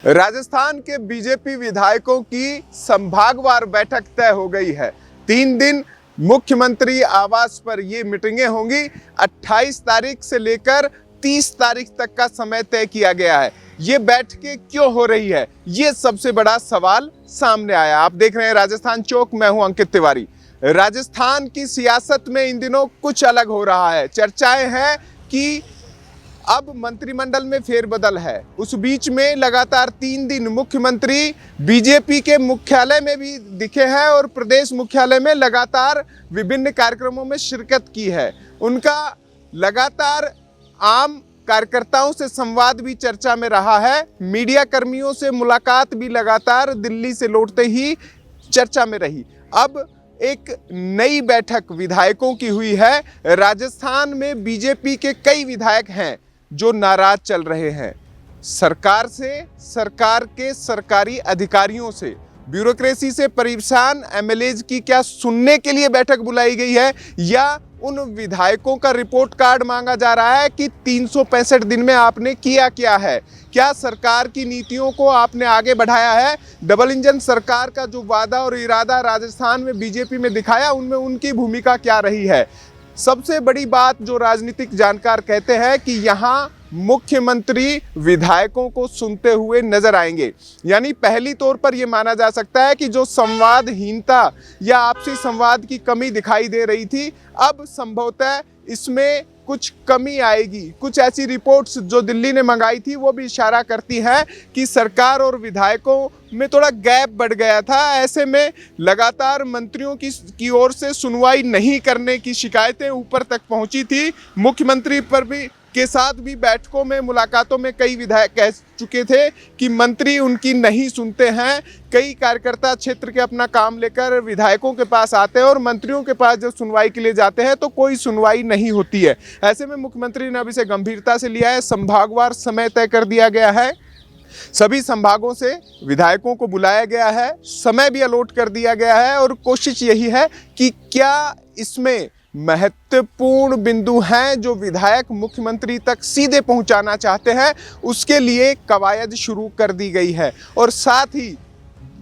राजस्थान के बीजेपी विधायकों की संभागवार बैठक तय हो गई है। 3 दिन मुख्यमंत्री आवास पर ये मीटिंगें होंगी। 28 तारीख से लेकर 30 तारीख तक का समय तय किया गया है। ये बैठकें क्यों हो रही है, ये सबसे बड़ा सवाल सामने आया। आप देख रहे हैं राजस्थान चौक, मैं हूं अंकित तिवारी। राजस्थान की सियासत में इन दिनों कुछ अलग हो रहा है। चर्चाएं हैं कि अब मंत्रिमंडल में फेरबदल है। उस बीच में लगातार 3 दिन मुख्यमंत्री बीजेपी के मुख्यालय में भी दिखे हैं और प्रदेश मुख्यालय में लगातार विभिन्न कार्यक्रमों में शिरकत की है। उनका लगातार आम कार्यकर्ताओं से संवाद भी चर्चा में रहा है। मीडिया कर्मियों से मुलाकात भी लगातार दिल्ली से लौटते ही चर्चा में रही। अब एक नई बैठक विधायकों की हुई है। राजस्थान में बीजेपी के कई विधायक हैं जो नाराज चल रहे हैं सरकार से, सरकार के सरकारी अधिकारियों से, ब्यूरोक्रेसी से परेशान एमएलएज की क्या सुनने के लिए बैठक बुलाई गई है, या उन विधायकों का रिपोर्ट कार्ड मांगा जा रहा है कि 365 दिन में आपने किया क्या है, क्या सरकार की नीतियों को आपने आगे बढ़ाया है। डबल इंजन सरकार का जो वादा और इरादा राजस्थान में बीजेपी में दिखाया, उनमें उनकी भूमिका क्या रही है। सबसे बड़ी बात जो राजनीतिक जानकार कहते हैं कि यहाँ मुख्यमंत्री विधायकों को सुनते हुए नजर आएंगे। यानी पहली तौर पर यह माना जा सकता है कि जो संवादहीनता या आपसी संवाद की कमी दिखाई दे रही थी, अब संभवतः इसमें कुछ कमी आएगी। कुछ ऐसी रिपोर्ट्स जो दिल्ली ने मंगाई थी वो भी इशारा करती हैं कि सरकार और विधायकों में थोड़ा गैप बढ़ गया था। ऐसे में लगातार मंत्रियों की ओर से सुनवाई नहीं करने की शिकायतें ऊपर तक पहुंची थी। मुख्यमंत्री पर भी के साथ भी बैठकों में, मुलाकातों में कई विधायक कह चुके थे कि मंत्री उनकी नहीं सुनते हैं। कई कार्यकर्ता क्षेत्र के अपना काम लेकर विधायकों के पास आते हैं और मंत्रियों के पास जब सुनवाई के लिए जाते हैं तो कोई सुनवाई नहीं होती है। ऐसे में मुख्यमंत्री ने अब इसे गंभीरता से लिया है। संभागवार समय तय कर दिया गया है। सभी संभागों से विधायकों को बुलाया गया है, समय भी अलॉट कर दिया गया है और कोशिश यही है कि क्या इसमें महत्वपूर्ण बिंदु हैं जो विधायक मुख्यमंत्री तक सीधे पहुंचाना चाहते हैं, उसके लिए कवायद शुरू कर दी गई है। और साथ ही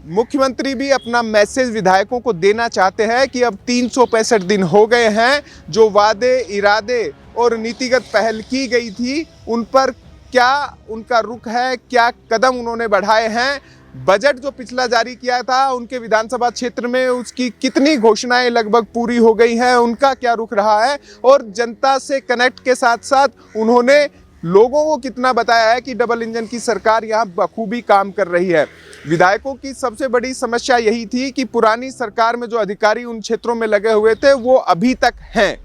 मुख्यमंत्री भी अपना मैसेज विधायकों को देना चाहते हैं कि अब 365 दिन हो गए हैं। जो वादे, इरादे और नीतिगत पहल की गई थी, उन पर क्या उनका रुख है, क्या कदम उन्होंने बढ़ाए हैं। बजट जो पिछला जारी किया था, उनके विधानसभा क्षेत्र में उसकी कितनी घोषणाएं लगभग पूरी हो गई हैं, उनका क्या रुख रहा है, और जनता से कनेक्ट के साथ साथ उन्होंने लोगों को कितना बताया है कि डबल इंजन की सरकार यहाँ बखूबी काम कर रही है। विधायकों की सबसे बड़ी समस्या यही थी कि पुरानी सरकार में जो अधिकारी उन क्षेत्रों में लगे हुए थे वो अभी तक हैं,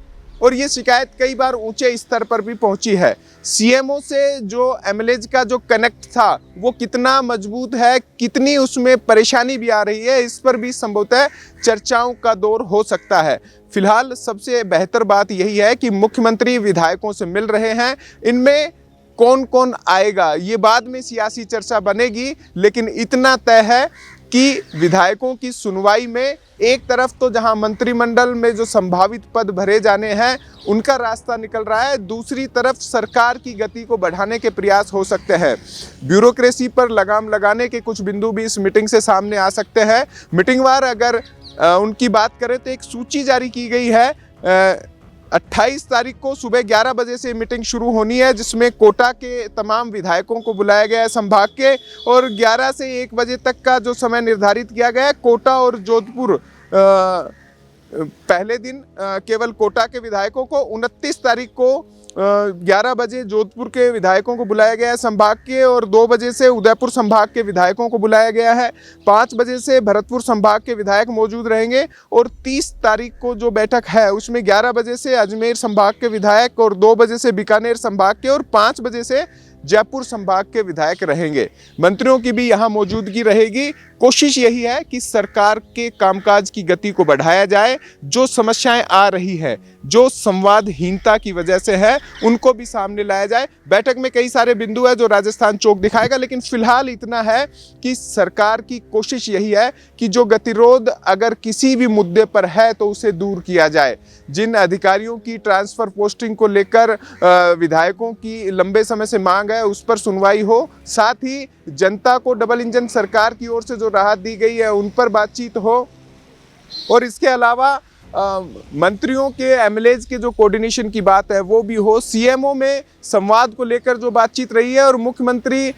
और ये शिकायत कई बार ऊंचे स्तर पर भी पहुंची है। सीएमओ से जो एमएलएज का जो कनेक्ट था वो कितना मजबूत है, कितनी उसमें परेशानी भी आ रही है, इस पर भी संभवतः चर्चाओं का दौर हो सकता है। फिलहाल सबसे बेहतर बात यही है कि मुख्यमंत्री विधायकों से मिल रहे हैं। इनमें कौन कौन आएगा ये बाद में सियासी चर्चा बनेगी, लेकिन इतना तय है कि विधायकों की सुनवाई में एक तरफ तो जहां मंत्रिमंडल में जो संभावित पद भरे जाने हैं उनका रास्ता निकल रहा है, दूसरी तरफ सरकार की गति को बढ़ाने के प्रयास हो सकते हैं। ब्यूरोक्रेसी पर लगाम लगाने के कुछ बिंदु भी इस मीटिंग से सामने आ सकते हैं। मीटिंगवार अगर उनकी बात करें तो एक सूची जारी की गई है। 28 तारीख को सुबह 11 बजे से मीटिंग शुरू होनी है, जिसमें कोटा के तमाम विधायकों को बुलाया गया है संभाग के, और 11 से 1 बजे तक का जो समय निर्धारित किया गया है। कोटा और जोधपुर पहले दिन केवल कोटा के विधायकों को, 29 तारीख को 11 बजे जोधपुर के विधायकों को बुलाया गया है संभाग के, और 2 बजे से उदयपुर संभाग के विधायकों को बुलाया गया है। 5 बजे से भरतपुर संभाग के विधायक मौजूद रहेंगे, और 30 तारीख को जो बैठक है उसमें 11 बजे से अजमेर संभाग के विधायक, और 2 बजे से बीकानेर संभाग के, और 5 बजे से जयपुर संभाग के विधायक रहेंगे। मंत्रियों की भी यहाँ मौजूदगी रहेगी। कोशिश यही है कि सरकार के कामकाज की गति को बढ़ाया जाए। जो समस्याएं आ रही है जो संवादहीनता की वजह से है उनको भी सामने लाया जाए। बैठक में कई सारे बिंदु है जो राजस्थान चौक दिखाएगा, लेकिन फिलहाल इतना है कि सरकार की कोशिश यही है कि जो गतिरोध अगर किसी भी मुद्दे पर है तो उसे दूर किया जाए। जिन अधिकारियों की ट्रांसफर पोस्टिंग को लेकर विधायकों की लंबे समय से मांग है उस पर सुनवाई हो, साथ ही जनता को डबल इंजन सरकार की ओर से जो राहत दी गई है उन पर बातचीत हो, और इसके अलावा मंत्रियों के एमएलएज के जो कोऑर्डिनेशन की बात है वो भी हो। सीएमओ में संवाद को लेकर जो बातचीत रही है और मुख्यमंत्री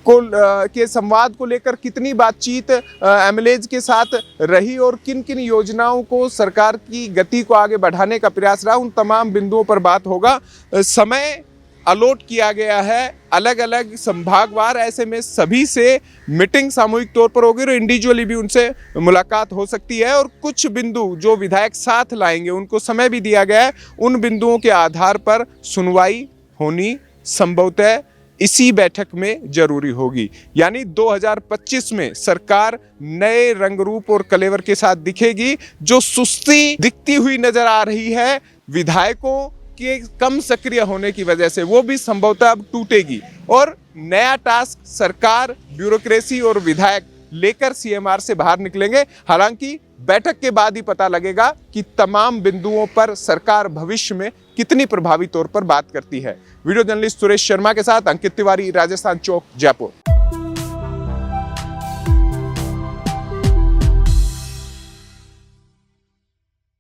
के संवाद को लेकर कितनी बातचीत एमएलएज के साथ रही और किन किन योजनाओं को सरकार की गति को आगे बढ़ाने का प्रयास रहा, उन तमाम बिंदुओं पर बात होगा। समय अलॉट किया गया है अलग अलग संभागवार, ऐसे में सभी से मीटिंग सामूहिक तौर पर होगी और इंडिविजुअली भी उनसे मुलाकात हो सकती है, और कुछ बिंदु जो विधायक साथ लाएंगे उनको समय भी दिया गया है, उन बिंदुओं के आधार पर सुनवाई होनी संभवतः इसी बैठक में जरूरी होगी। यानी 2025 में सरकार नए रंग रूप और कलेवर के साथ दिखेगी। जो सुस्ती दिखती हुई नजर आ रही है विधायकों के कम सक्रिय होने की वजह से, वो भी संभवतः अब टूटेगी और नया टास्क सरकार, ब्यूरोक्रेसी और विधायक लेकर सीएमआर से बाहर निकलेंगे। हालांकि बैठक के बाद ही पता लगेगा कि तमाम बिंदुओं पर सरकार भविष्य में कितनी प्रभावी तौर पर बात करती है। वीडियो जर्नलिस्ट सुरेश शर्मा के साथ अंकित तिवारी, राजस्थान चौक, जयपुर।